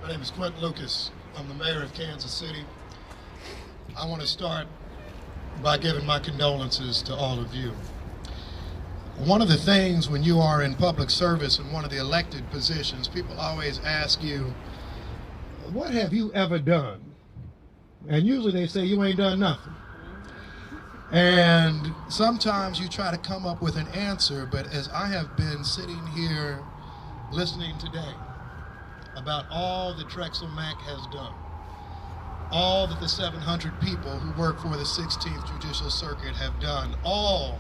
My name is Quentin Lucas. I'm the mayor of Kansas City. I want to start by giving my condolences to all of you. One of the things when you are in public service in one of the elected positions, people always ask you, what have you ever done? And usually they say, you ain't done nothing. And sometimes you try to come up with an answer, but as I have been sitting here listening today about all that Drexel Mack has done, all that the 700 people who work for the 16th Judicial Circuit have done, all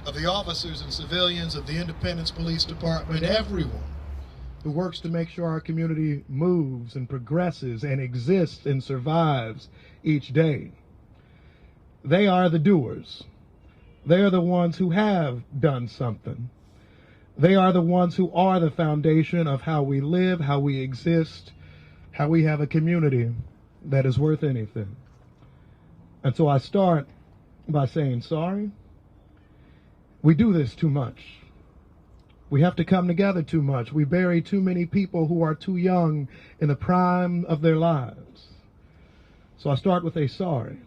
of the officers and civilians of the Independence Police Department, everyone who works to make sure our community moves and progresses and exists and survives each day. They are the doers. They are the ones who have done something. They are the ones who are the foundation of how we live, how we exist, how we have a community that is worth anything. And so I start by saying sorry. We do this too much. We have to come together too much. We bury too many people who are too young in the prime of their lives. So I start with a sorry.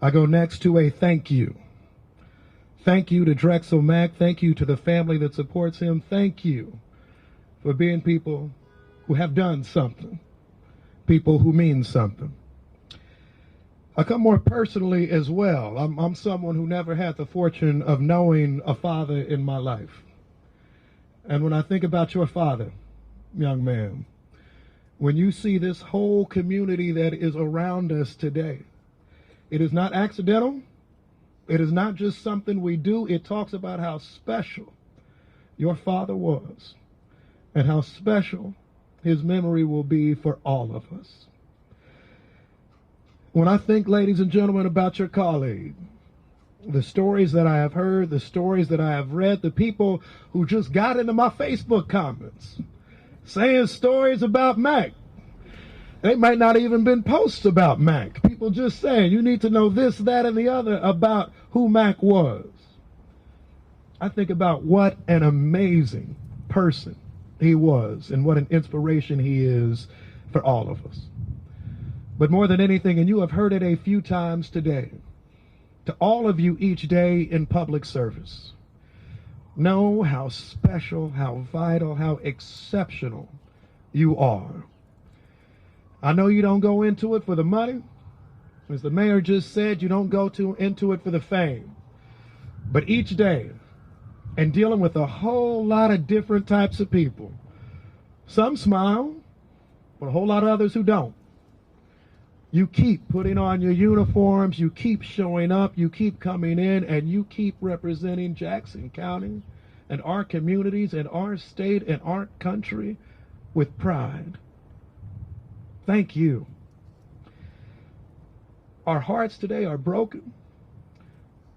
I go next to a thank you. Thank you to Drexel Mack. Thank you to the family that supports him. Thank you for being people who have done something, people who mean something. I come more personally as well. I'm someone who never had the fortune of knowing a father in my life. And when I think about your father, young man, when you see this whole community that is around us today, it is not accidental. It is not just something we do. It talks about how special your father was and how special his memory will be for all of us. When I think, ladies and gentlemen, about your colleague, the stories that I have heard, the stories that I have read, the people who just got into my Facebook comments saying stories about Mack. They might not even been posts about Mack. People just saying, you need to know this, that, and the other about who Mack was. I think about what an amazing person he was and what an inspiration he is for all of us. But more than anything, and you have heard it a few times today, to all of you each day in public service, know how special, how vital, how exceptional you are. I know you don't go into it for the money. As the mayor just said, you don't go into it for the fame. But each day, and dealing with a whole lot of different types of people, some smile, but a whole lot of others who don't. You keep putting on your uniforms, you keep showing up, you keep coming in, and you keep representing Jackson County and our communities and our state and our country with pride. Thank you. Our hearts today are broken,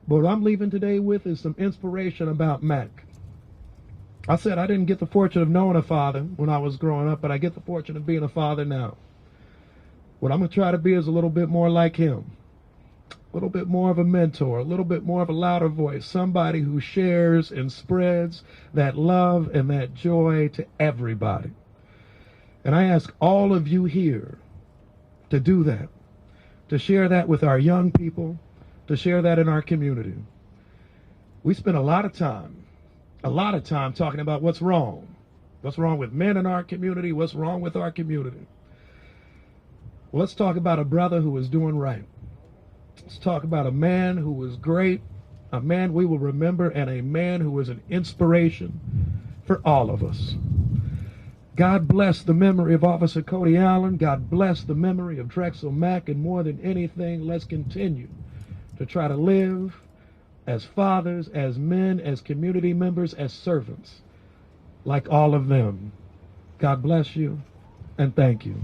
but what I'm leaving today with is some inspiration about Mack. I said I didn't get the fortune of knowing a father when I was growing up, but I get the fortune of being a father now. What I'm going to try to be is a little bit more like him, a little bit more of a mentor, a little bit more of a louder voice, somebody who shares and spreads that love and that joy to everybody. And I ask all of you here to do that, to share that with our young people, to share that in our community. We spend a lot of time talking about what's wrong with men in our community, what's wrong with our community. Well, let's talk about a brother who is doing right. Let's talk about a man who was great, a man we will remember, and a man who was an inspiration for all of us. God bless the memory of Officer Cody Allen. God bless the memory of Drexel Mack. And more than anything, let's continue to try to live as fathers, as men, as community members, as servants, like all of them. God bless you, and thank you.